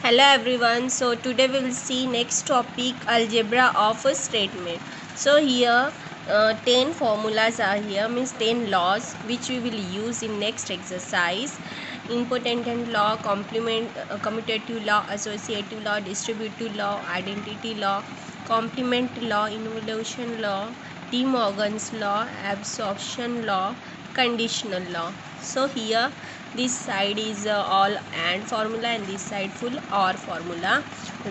Hello everyone. So today we will see next topic algebra of a statement. So here 10 formulas are here, means 10 laws which we will use in next exercise. Important law, commutative law, associative law, distributive law, identity law, complement law, involution law, De Morgan's law, absorption law, conditional law. So here this side is all and formula and this side full or formula.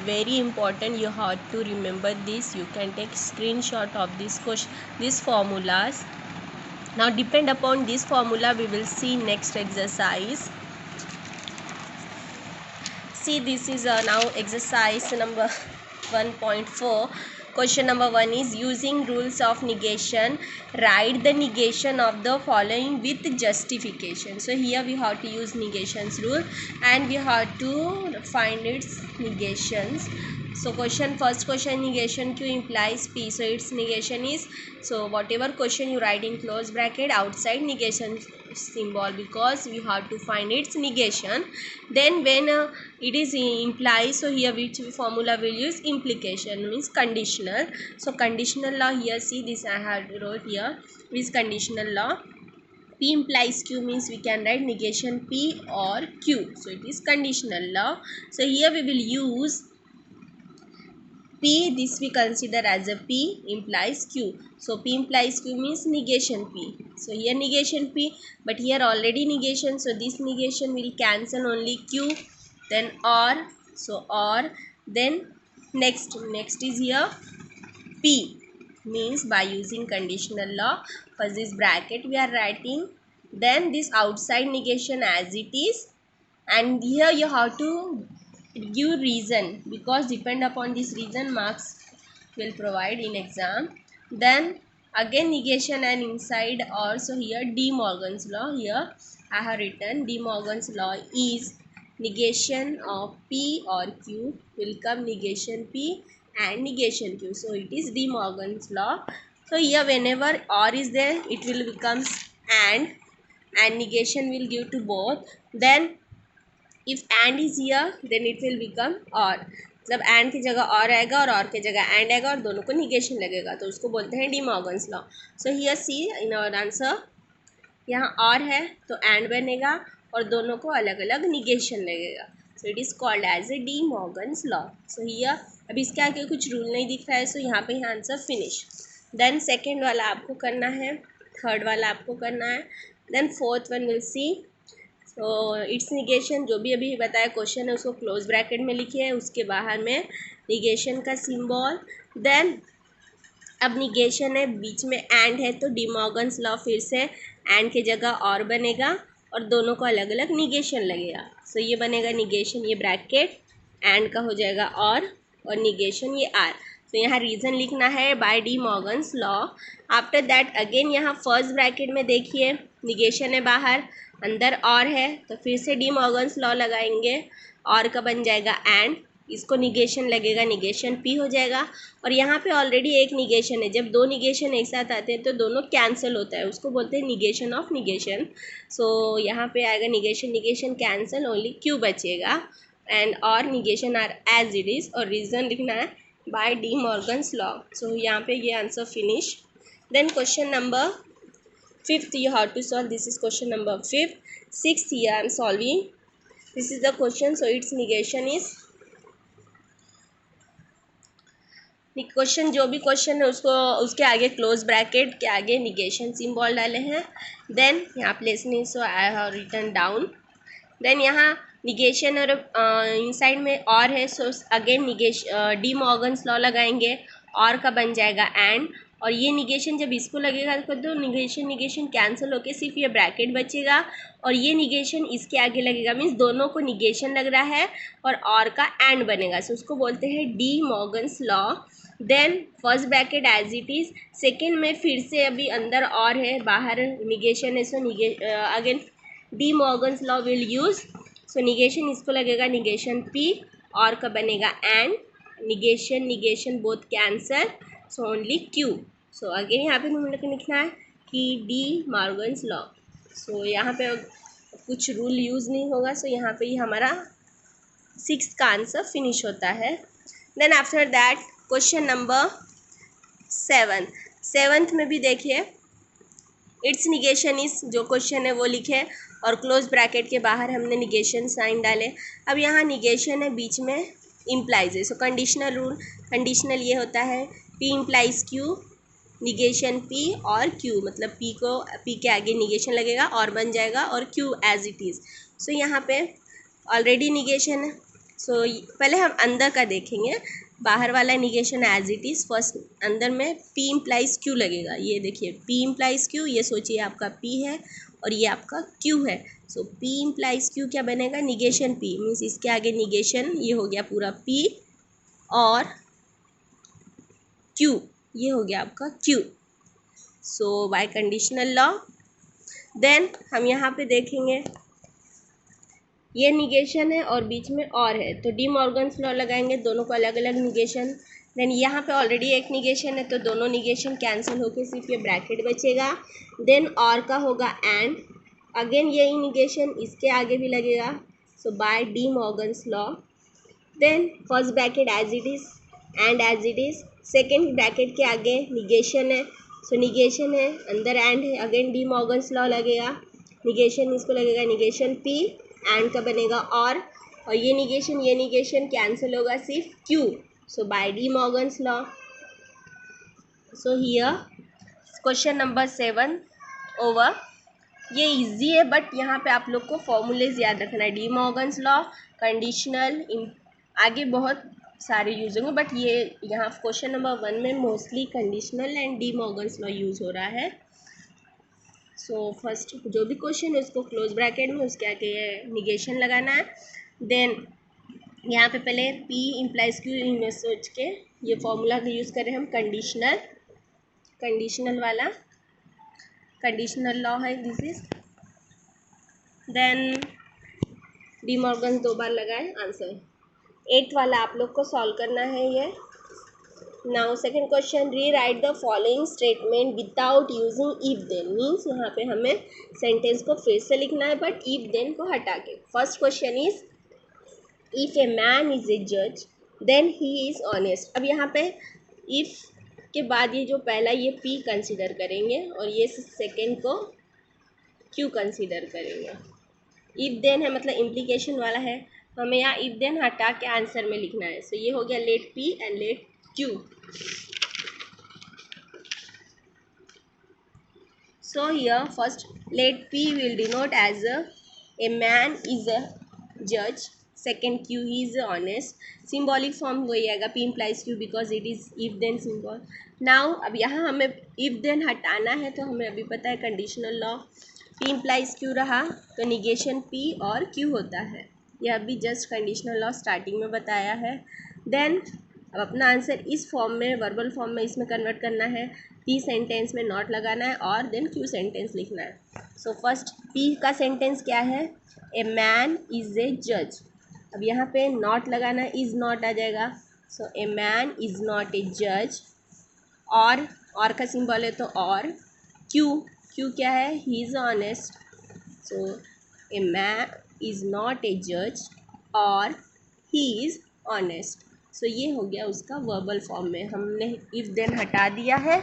Very important, you have to remember this. You can take screenshot of this question, these formulas. Now depend upon this formula we will see next exercise. See, this is now exercise number 1.4. Question number 1 is using rules of negation, write the negation of the following with justification. So here we have to use negations rule and we have to find its negations. So first question, negation Q implies P. So its negation is, so whatever question you write in close bracket outside negation symbol, because we have to find its negation. Then when it is implies, so here which formula will use? Implication, means conditional. So conditional law, here see this I had wrote here is conditional law. P implies Q means we can write negation P or Q. So it is conditional law. So here we will use P, this we consider as a P implies Q. So P implies Q means negation P. So here negation P, but here already negation. So this negation will cancel only Q. Then or, so or, then next is here P, means by using conditional law, first this bracket we are writing, then this outside negation as it is, and here you have to give reason, because depend upon this reason marks will provide in exam. Then again negation and inside also here De Morgan's law. Here I have written De Morgan's law is negation of P or Q will come negation P and negation Q. So it is De Morgan's law. So here whenever or is there, it will becomes and negation will give to both. Then if and is here, then it will become or. मतलब and की जगह और की जगह and आएगा और दोनों को निगेशन लगेगा, तो उसको बोलते हैं De Morgan's law. So here see in our answer, यहाँ और है तो and बनेगा और दोनों को अलग अलग निगेशन लगेगा. So it is called as a De Morgan's law. So here अभी इसके आगे कुछ रूल नहीं दिख रहा है, सो यहाँ पे ही आंसर फिनिश. देन सेकेंड वाला आपको करना है, थर्ड वाला आपको करना है, then fourth one will see. तो इट्स निगेशन जो भी अभी बताया क्वेश्चन है उसको क्लोज ब्रैकेट में लिखिए, उसके बाहर में निगेशन का सिंबल. देन अब निगेशन है, बीच में एंड है, तो डी मॉर्गन्स लॉ फिर से एंड की जगह और बनेगा और दोनों को अलग अलग निगेशन लगेगा. सो ये बनेगा निगेशन, ये ब्रैकेट एंड का हो जाएगा और निगेशन ये आर. तो यहाँ रीज़न लिखना है by D Morgan's law. After that again यहाँ फर्स्ट ब्रैकेट में देखिए निगेशन है बाहर, अंदर और है, तो फिर से डी मॉर्गन्स लॉ लगाएंगे. और का बन जाएगा एंड, इसको निगेशन लगेगा, निगेशन पी हो जाएगा. और यहाँ पे ऑलरेडी एक निगेशन है, जब दो निगेशन एक साथ आते हैं तो दोनों कैंसिल होता है, उसको बोलते हैं निगेशन ऑफ निगेशन. सो यहाँ पे आएगा negation negation cancel, only Q बचेगा एंड और negation R as it is. और रीज़न लिखना है by D Morgan's law. So यहाँ पे ये answer finish. Then question number 5th you have to solve. This is question number 5. 6th here I am solving. This is the question. So its negation is, question जो भी question है उसको उसके आगे close bracket के आगे negation symbol डाले हैं. देन यहाँ प्लेस नहीं, so I have written down. Then यहाँ निगेशन और इनसाइड में और है, so again negation De Morgan's law लगाएंगे, और का बन जाएगा एंड. और ये निगेशन जब इसको लगेगा तो निगेशन कैंसिल होके सिर्फ ये ब्रैकेट बचेगा और ये निगेशन इसके आगे लगेगा, मीन्स दोनों को निगेशन लग रहा है और का एंड बनेगा. सो उसको बोलते हैं De Morgan's law. Then first bracket as it is, second में फिर से अभी अंदर और है, बाहर निगेशन है, so again D Morgan's law will use. So negation इसको लगेगा निगेशन पी और का बनेगा and, negation both cancel, so only Q. So again यहाँ पे हम लोग को लिखना है कि डी मॉर्गन्स लॉ. सो यहाँ पे कुछ रूल यूज़ नहीं होगा, सो यहाँ पे ही हमारा सिक्स का आंसर फिनिश होता है। Then after that question number seventh में भी देखिए, इट्स निगेशन इज, जो क्वेश्चन है वो लिखे और क्लोज ब्रैकेट के बाहर हमने निगेशन साइन डाले। अब यहाँ निगेशन है, बीच में इम्प्लाइज है, सो कंडीशनल रूल, कंडीशनल ये होता है P implies Q, negation P और क्यू, मतलब पी के आगे निगेशन लगेगा और बन जाएगा और क्यू एज इट इज़। सो यहाँ पे ऑलरेडी निगेशन है, सो पहले हम अंदर का देखेंगे, बाहर वाला negation as it is. First अंदर में पी इम्प्लाइज क्यू लगेगा, ये देखिए पी इम्प्लाइज क्यू, ये सोचिए आपका पी है और ये आपका क्यू है। सो पी इम्प्लाइज क्यू क्या बनेगा, निगेशन पी, मीन्स इसके आगे निगेशन, ये हो गया पूरा पी और क्यू, ये हो गया आपका Q. So by conditional law then हम यहाँ पे देखेंगे, ये निगेशन है और बीच में और है, तो डी मॉर्गन्स लॉ लगाएंगे, दोनों को अलग अलग निगेशन। देन यहाँ पे ऑलरेडी एक निगेशन है तो दोनों निगेशन कैंसिल होके सिर्फ ये ब्रैकेट बचेगा। देन और का होगा एंड, अगेन यही निगेशन इसके आगे भी लगेगा, so by D Morgan's law. Then first bracket as it is and as it is, second bracket के आगे निगेशन है, सो निगेशन है अंदर एंड है, अगेन डी मॉर्गन्स लॉ लगेगा, निगेशन इसको लगेगा निगेशन पी, एंड का बनेगा और ये निगेशन कैंसिल होगा सिर्फ Q, so by D Morgan's law. So here question number 7 over. ये इजी है बट यहाँ पे आप लोग को फॉर्मूलेज याद रखना है, डी मॉर्गन्स लॉ, कंडीशनल, आगे बहुत सारे यूज होंगे बट ये यहाँ क्वेश्चन नंबर 1 में mostly conditional and D Morgan's law use हो रहा है। सो फर्स्ट जो भी क्वेश्चन है उसको क्लोज ब्रैकेट में उसके आगे निगेशन लगाना है। देन यहाँ पे पहले P इम्प्लाइज क्यू सोच के ये फॉर्मूला का यूज़ करें हम, कंडीशनल वाला, कंडीशनल लॉ है this is. Then De Morgan 2 बार लगाए, आंसर 8th वाला आप लोग को सॉल्व करना है ये। Now second question, rewrite the following statement without using if then, means यहाँ पे हमें सेंटेंस को फिर से लिखना है बट इफ देन को हटा के। First question is if a man is a जज देन ही इज ऑनेस्ट। अब यहाँ पे इफ के बाद ये जो पहला ये पी कंसिडर करेंगे और ये सेकेंड को क्यू कंसिडर करेंगे। इफ देन है मतलब इम्प्लीकेशन वाला है, हमें यहाँ इफ देन हटा के आंसर में लिखना है। सो ये हो गया let P and let Q. So here first let P will denote as a man is a judge, second Q is honest, symbolic form वही आएगा P implies Q because it is if then symbol। now अब यहाँ हमें if then हटाना है तो हमें अभी पता है conditional law, P implies Q रहा तो निगेशन P और Q होता है, यह अभी जस्ट कंडीशनल लॉ स्टार्टिंग में बताया है। देन अब अपना आंसर इस फॉर्म में, वर्बल फॉर्म में इसमें कन्वर्ट करना है, पी सेंटेंस में नॉट लगाना है और देन क्यू सेंटेंस लिखना है। सो फर्स्ट पी का सेंटेंस क्या है, ए मैन इज़ ए जज। अब यहाँ पे नॉट लगाना है, इज़ नॉट आ जाएगा, so a man is not a जज। और का सिंबल है तो और, क्यू क्या है, he is honest, so a man is not a जज और ही इज़ ऑनेस्ट। सो ये हो गया उसका वर्बल फॉर्म में, हमने इफ देन हटा दिया है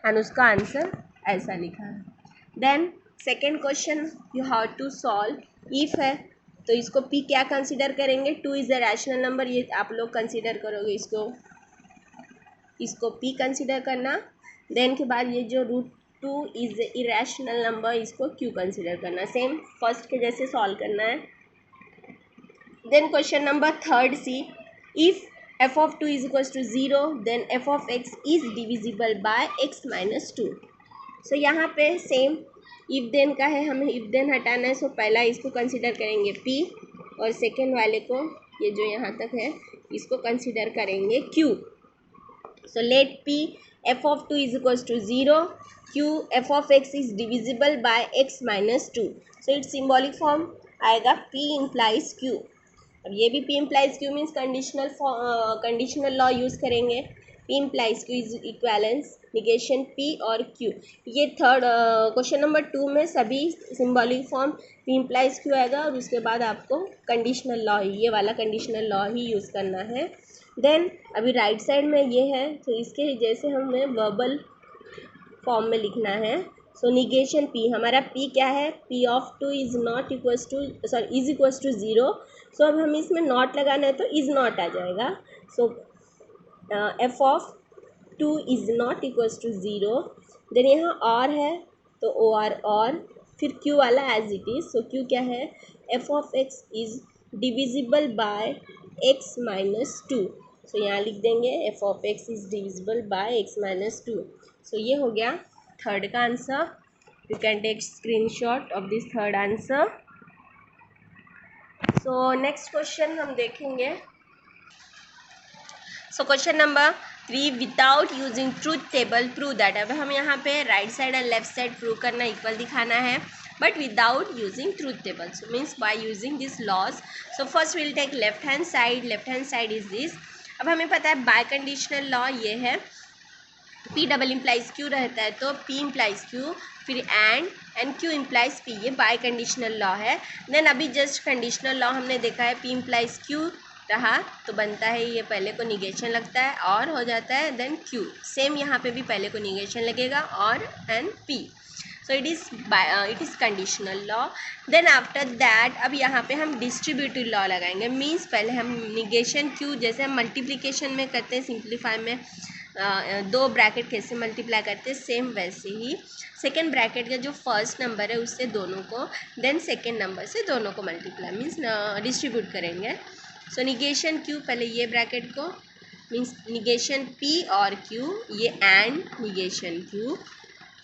एंड उसका आंसर ऐसा लिखा है। Then second question you have to solve, if है तो इसको पी क्या कंसिडर करेंगे, 2 इज़ अ रैशनल नंबर, ये आप लोग कंसिडर करोगे, इसको पी कंसिडर करना। देन के बाद ये जो √2 इज़ इरेशनल नंबर, इसको क्यू कंसिडर करना, सेम फर्स्ट के जैसे सॉल्व करना है। Then question number 3 C, if f of 2 is equals to 0 then f of x is divisible by x minus 2। So यहाँ पे सेम इफ देन का है, हमें इफ देन हटाना है, सो पहला इसको कंसिडर करेंगे p और सेकेंड वाले को, ये जो यहाँ तक है इसको कंसिडर करेंगे q। So let p f of 2 is equals to 0, q f of x is divisible by x minus 2। So it's symbolic form आएगा p implies q। अब ये भी P implies Q means conditional law use करेंगे। P implies Q is इक्वेलेंस negation P और Q। ये third question number 2 में सभी symbolic form P implies Q आएगा और उसके बाद आपको कंडीशनल लॉ ही, ये वाला कंडीशनल लॉ ही यूज़ करना है। देन अभी राइट साइड में ये है, तो इसके जैसे हमें वर्बल फॉर्म में लिखना है। सो निगेशन P, हमारा P क्या है, P of 2 is not equals to sorry is equals to 0। सो अब हमें इसमें नॉट लगाना है तो इज़ नॉट आ जाएगा। So F of 2 is not equals to 0। Then यहाँ और है तो और फिर Q वाला as it is. So Q क्या है, F of x is divisible by x minus 2। So यहाँ लिख देंगे F of x is divisible by x minus 2। So ये हो गया थर्ड का answer. You can take screenshot of this third answer. So next question हम देखेंगे। So question number 3, without using truth table prove that. अब हम यहाँ पे राइट साइड और लेफ्ट साइड प्रूव करना इक्वल दिखाना है, but without using truth table. So means by using this laws. So first will take left hand side is this. अब हमें पता है बाय कंडीशनल लॉ ये है, P डबल इम्प्लाइज Q रहता है तो P इम्प्लाइज Q, फिर एंड Q इम्प्लाइज P, ये बाय कंडीशनल लॉ है। देन अभी जस्ट कंडीशनल लॉ हमने देखा है, P इम्प्लाइज Q रहा तो बनता है ये पहले को निगेशन लगता है और हो जाता है देन Q। सेम यहाँ पे भी पहले को निगेशन लगेगा और and P। So it is conditional law. Then after that अब यहाँ पे हम डिस्ट्रीब्यूटिव लॉ लगाएंगे। मीन्स पहले हम निगेशन Q जैसे हम मल्टीप्लिकेशन में करते हैं, सिंप्लीफाई में दो ब्रैकेट कैसे मल्टीप्लाई करते हैं, सेम वैसे ही सेकेंड ब्रैकेट का जो फर्स्ट नंबर है उससे दोनों को, देन सेकेंड नंबर से दोनों को मल्टीप्लाई मीन्स डिस्ट्रीब्यूट करेंगे। सो निगेशन Q, पहले ये ब्रैकेट को मीन्स निगेशन P और Q, ये एंड निगेशन Q,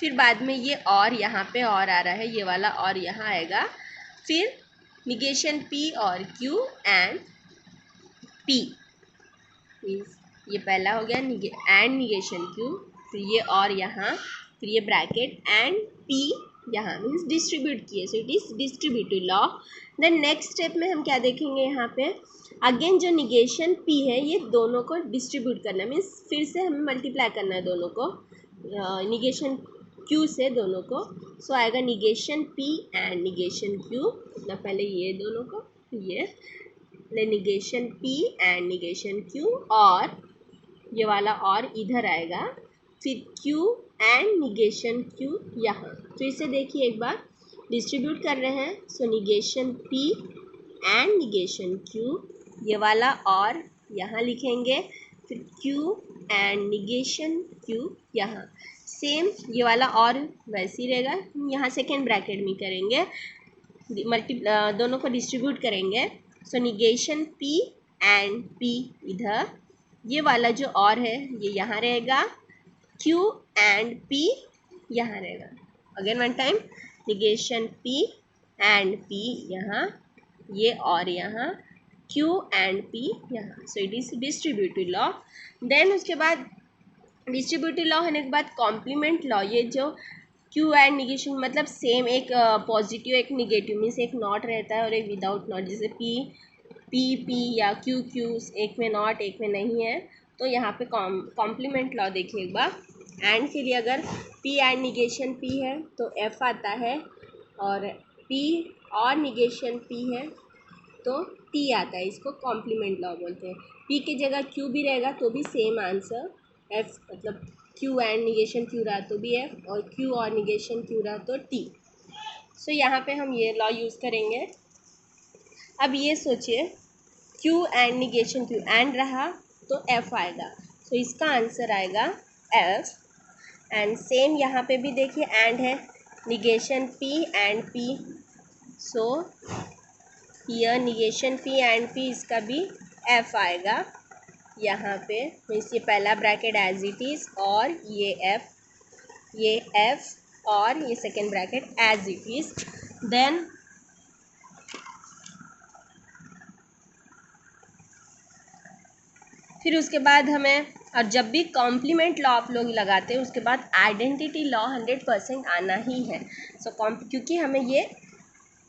फिर बाद में ये और यहाँ पे और आ रहा है, ये वाला और यहाँ आएगा, फिर निगेशन P और Q एंड P मीन्स ये पहला हो गया एंड निगेशन Q, फिर ये और यहाँ, फिर ये ब्रैकेट एंड P यहाँ मीन्स डिस्ट्रीब्यूट किए। So it is distributive law. Then next step में हम क्या देखेंगे, यहाँ पे अगेन जो निगेशन P है ये दोनों को डिस्ट्रीब्यूट करना मीन्स फिर से हमें मल्टीप्लाई करना है दोनों को, निगेशन Q से दोनों को। सो आएगा negation P and negation Q, मतलब पहले ये दोनों को ये negation P and negation Q और ये वाला और इधर आएगा, फिर Q एंड निगेशन Q यहाँ। फिर से देखिए एक बार डिस्ट्रीब्यूट कर रहे हैं। So negation P and negation Q, ये वाला और यहाँ लिखेंगे, फिर Q एंड निगेशन Q यहाँ। सेम ये वाला और वैसे ही रहेगा, यहाँ सेकेंड ब्रैकेट में करेंगे, दोनों को डिस्ट्रीब्यूट करेंगे। सो निगेशन P एंड P इधर, ये वाला जो और है ये यहाँ रहेगा, Q एंड P यहाँ रहेगा। Again one time negation P and P यहाँ, ये और यहाँ Q एंड P यहाँ। So it is distributive law. Then उसके बाद डिस्ट्रीब्यूटिव लॉ होने के बाद कॉम्प्लीमेंट लॉ, ये जो Q एंड निगेशन मतलब सेम, एक पॉजिटिव एक निगेटिव मीन्स एक नॉट रहता है और एक विदाउट नॉट, जैसे P या Q एक में नॉट एक में नहीं है, तो यहाँ पे कॉम्प्लीमेंट लॉ देखिए एक बार। एंड के लिए अगर P एंड निगेशन P है तो F आता है, और P और निगेशन P है तो T आता है, इसको कॉम्प्लीमेंट लॉ बोलते हैं। P की जगह Q भी रहेगा तो भी सेम आंसर, F मतलब Q एंड निगेशन Q रहा तो भी F, और Q और निगेशन Q रहा तो T। सो यहाँ पे हम ये लॉ यूज़ करेंगे। अब ये सोचिए Q and negation Q and रहा तो F आएगा, सो इसका आंसर आएगा F। एंड सेम यहाँ पे भी देखिए एंड है, negation P and P, so here negation P and P, इसका भी F आएगा यहाँ पे। मीन्स ये पहला ब्रैकेट एज इट इज़ और ये F और ये second bracket as it is. Then फिर उसके बाद हमें, और जब भी कॉम्प्लीमेंट लॉ आप लोग लगाते हैं उसके बाद आइडेंटिटी लॉ 100% आना ही है। सो क्योंकि हमें ये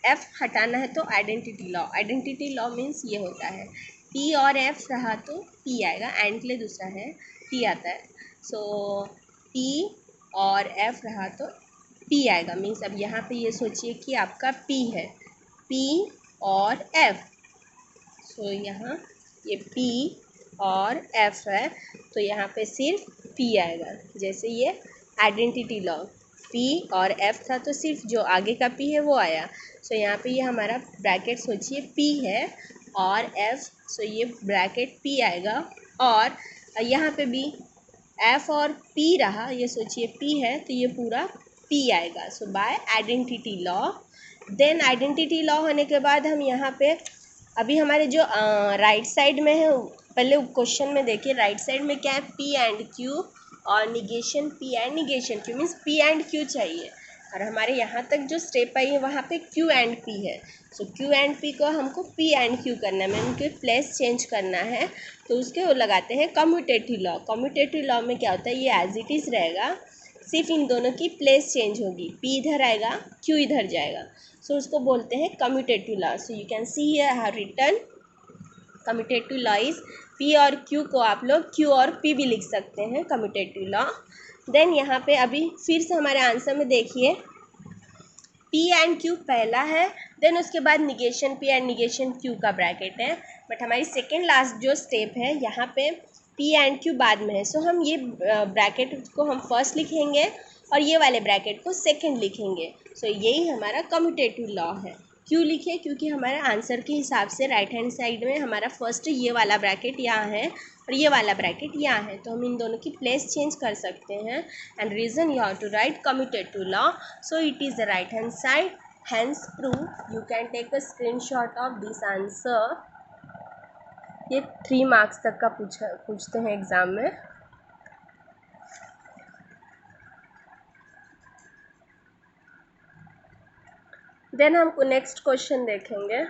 F हटाना है तो आइडेंटिटी लॉ मीन्स ये होता है P और F रहा तो P आएगा, एंड के लिए दूसरा है P आता है। सो P और F रहा तो P आएगा। मीन्स अब यहाँ पे ये सोचिए कि आपका P है, P और F। सो यहाँ ये P और F है तो यहाँ पे सिर्फ P आएगा। जैसे ये आइडेंटिटी लॉ, P और F था तो सिर्फ जो आगे का P है वो आया। सो यहाँ पे ये हमारा ब्रैकेट सोचिए P है और F, सो ये ब्रैकेट P आएगा। और यहाँ पे भी F और P रहा, ये सोचिए P है तो ये पूरा P आएगा। So by identity law. Then identity law होने के बाद हम यहाँ पे अभी हमारे जो राइट साइड में है, पहले क्वेश्चन में देखिए राइट साइड में क्या है, P एंड Q और negation P and negation Q, means P and Q चाहिए। और हमारे यहाँ तक जो स्टेप आई है वहाँ पे Q एंड P है। सो Q एंड P को हमको P एंड Q करना है, मैं उनके प्लेस चेंज करना है तो उसके वो लगाते हैं कम्यूटेटिव लॉ। कम्यूटेटिव लॉ में क्या होता है, ये एज इट इज़ रहेगा, सिर्फ इन दोनों की प्लेस चेंज होगी, P इधर आएगा Q इधर जाएगा। सो उसको बोलते हैं commutative law. So you can see here I have written commutative law is P और Q को आप लोग Q और P भी लिख सकते हैं, कम्यूटेटिव लॉ। देन यहाँ पे अभी फिर से हमारे आंसर में देखिए P एंड Q पहला है, देन उसके बाद negation P and negation Q का ब्रैकेट है। बट हमारी सेकेंड लास्ट जो स्टेप है यहाँ पे P एंड Q बाद में है। सो हम ये ब्रैकेट को हम फर्स्ट लिखेंगे और ये वाले ब्रैकेट को सेकेंड लिखेंगे। सो यही हमारा कम्यूटेटिव लॉ है। क्यों लिखे, क्योंकि हमारे आंसर के हिसाब से राइट हैंड साइड में हमारा फर्स्ट ये वाला ब्रैकेट यहाँ है और ये वाला ब्रैकेट यहाँ है, तो हम इन दोनों की प्लेस चेंज कर सकते हैं। And reason you have to write commutative law, so it is the right hand side, hence prove. You can take a screenshot of this answer. ये 3 मार्क्स तक का पूछते हैं एग्ज़ाम में। देन हम नेक्स्ट क्वेश्चन देखेंगे।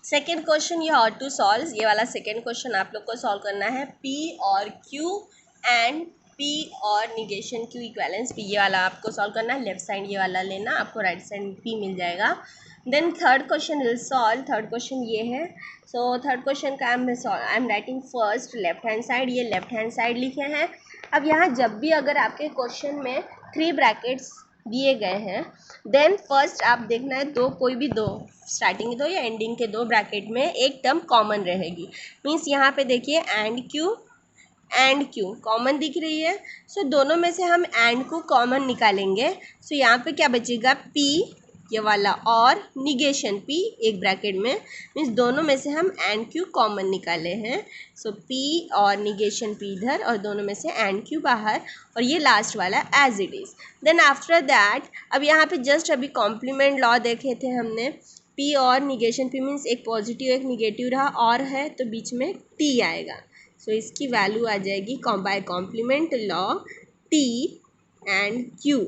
Second question you have to solve, ये वाला सेकेंड क्वेश्चन आप लोग को सॉल्व करना है। P और Q एंड P और निगेशन Q इक्वलेंस P, ये वाला आपको सॉल्व करना है। लेफ्ट साइड ये वाला लेना, आपको राइट साइड P मिल जाएगा। Then third question will solve. Third question ये है। सो थर्ड क्वेश्चन का I am writing first left hand side, ये लेफ्ट हैंड साइड लिखे हैं। अब यहाँ जब भी अगर आपके क्वेश्चन में 3 ब्रैकेट्स दिए गए हैं, देन फर्स्ट आप देखना है कोई भी दो स्टार्टिंग के 2 या एंडिंग के 2 ब्रैकेट में एक टर्म कॉमन रहेगी। मीन्स यहाँ पे देखिए एंड Q कॉमन दिख रही है। सो दोनों में से हम एंड को कॉमन निकालेंगे। सो यहाँ पे क्या बचेगा, P ये वाला और निगेशन P एक ब्रैकेट में, मीन्स दोनों में से हम एंड Q कॉमन निकाले हैं। सो P और निगेशन P इधर और दोनों में से एंड Q बाहर, और ये लास्ट वाला as it is. Then after that अब यहाँ पे जस्ट अभी कॉम्प्लीमेंट लॉ देखे थे हमने, P और निगेशन P मीन्स एक पॉजिटिव एक निगेटिव रहा और है तो बीच में T आएगा। सो इसकी वैल्यू आ जाएगी by complement law T and Q,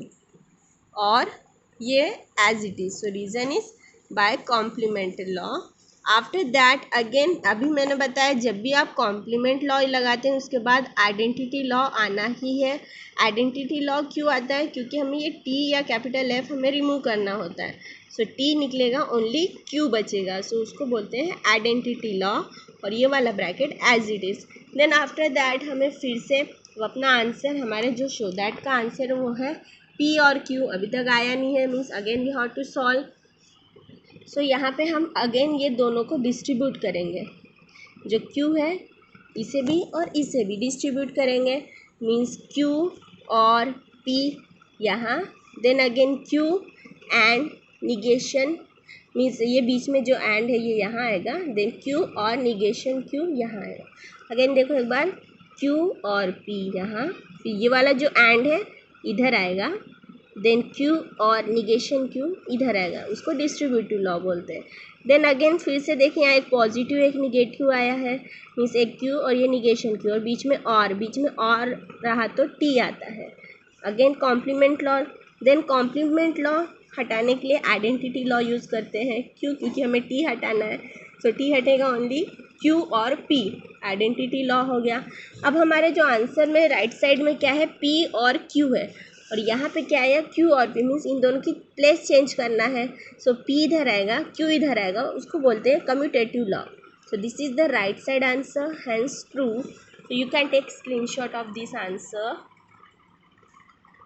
और ये as it is. So reason is by complement law. After that again अभी मैंने बताया जब भी आप कॉम्प्लीमेंट लॉ लगाते हैं उसके बाद आइडेंटिटी लॉ आना ही है। आइडेंटिटी लॉ क्यों आता है, क्योंकि हमें ये T या कैपिटल F हमें रिमूव करना होता है। सो T निकलेगा, ओनली Q बचेगा। सो उसको बोलते हैं आइडेंटिटी लॉ, और ये वाला bracket as it is. Then after that हमें फिर से अपना आंसर, हमारे जो शो दैट का आंसर है वो है P और Q अभी तक आया नहीं है, means again we have to solve. So यहाँ पे हम अगेन ये दोनों को डिस्ट्रीब्यूट करेंगे, जो Q है इसे भी और इसे भी डिस्ट्रीब्यूट करेंगे, मीन्स Q और P यहाँ, then again Q and negation, means ये बीच में जो एंड है ये यहाँ आएगा, देन Q और निगेशन Q यहाँ आएगा। अगेन देखो एक बार, Q और P यहाँ, फिर ये वाला जो एंड है इधर आएगा, देन Q और निगेशन Q इधर आएगा, उसको डिस्ट्रीब्यूटिव लॉ बोलते हैं। देन अगेन फिर से देखिए यहाँ एक पॉजिटिव एक निगेटिव आया है, मीन्स एक Q और ये निगेशन Q, और बीच में और रहा तो T आता है। Again complement law, then complement law हटाने के लिए आइडेंटिटी लॉ यूज़ करते हैं। क्यों, क्योंकि हमें T हटाना है। सो T हटेगा ओनली Q और P, आइडेंटिटी लॉ हो गया। अब हमारे जो आंसर में राइट साइड में क्या है, P और Q है, और यहाँ पे क्या आया Q और P मीन्स इन दोनों की प्लेस चेंज करना है. सो P इधर आएगा, Q इधर आएगा, उसको बोलते हैं commutative law. So this is the right side answer, hence true. So you can take screenshot of this answer.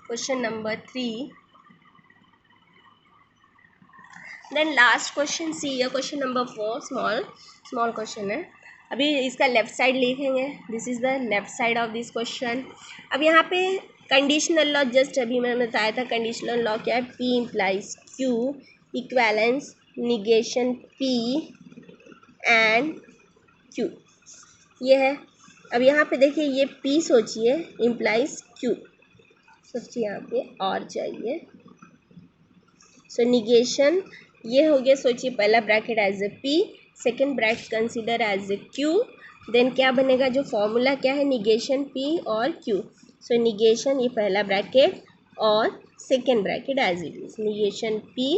Question number 3. Then last question, see here, question number 4. small question है. अभी इसका left side लिखेंगे. This is the left side of this question. अब यहाँ पे conditional law, just अभी मैंने बताया था कंडीशनल लॉ क्या है. P implies Q, इक्वेलेंस, negation P and Q, ये है. अब यहाँ पे देखिए ये P सोचिए इम्प्लाइज Q, सोचिए यहाँ पे और चाहिए. सो निगेशन ये हो गया. सोचिए पहला bracket as a P, second bracket consider as a Q. Then क्या बनेगा, जो फॉर्मूला क्या है, निगेशन P और Q. सो निगेशन ये पहला ब्रैकेट और second bracket as it is negation P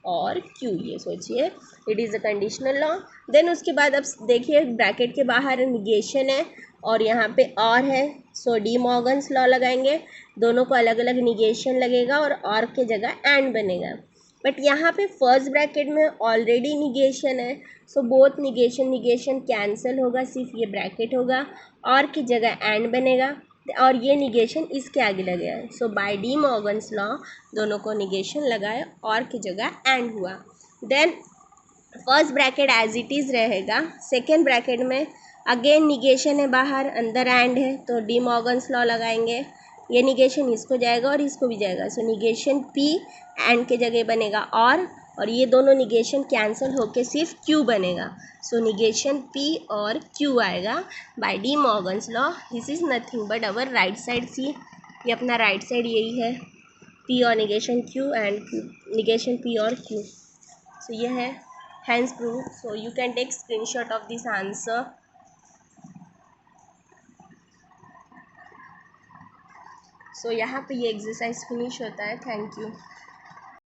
और Q. ये सोचिए it is a conditional law. Then उसके बाद अब देखिए ब्रैकेट के बाहर निगेशन है और यहाँ पे और है. सो डी मॉर्गन्स लॉ लगाएंगे. दोनों को अलग अलग निगेशन लगेगा और के जगह एंड बनेगा. बट यहाँ पे फर्स्ट ब्रैकेट में ऑलरेडी निगेशन है. सो बोथ निगेशन कैंसिल होगा, सिर्फ ये ब्रैकेट होगा और की जगह एंड बनेगा और ये निगेशन इसके आगे लगेगा. So by D Morgan's law दोनों को निगेशन लगाए और की जगह एंड हुआ. Then first bracket as it is रहेगा. सेकेंड ब्रैकेट में अगेन निगेशन है बाहर, अंदर एंड है, तो डी मॉर्गन्स लॉ लगाएंगे. ये निगेशन इसको जाएगा और इसको भी जाएगा. सो निगेशन P एंड के जगह बनेगा और ये दोनों निगेशन कैंसिल होके सिर्फ Q बनेगा. सो निगेशन P और Q आएगा by D Morgan's law. This is nothing but our right side. See ये अपना राइट साइड यही है, P और negation Q and negation P और Q. सो ये है hence proof. So you can take screenshot of this answer. So यहाँ पे ये एक्सरसाइज फिनिश होता है. Thank you.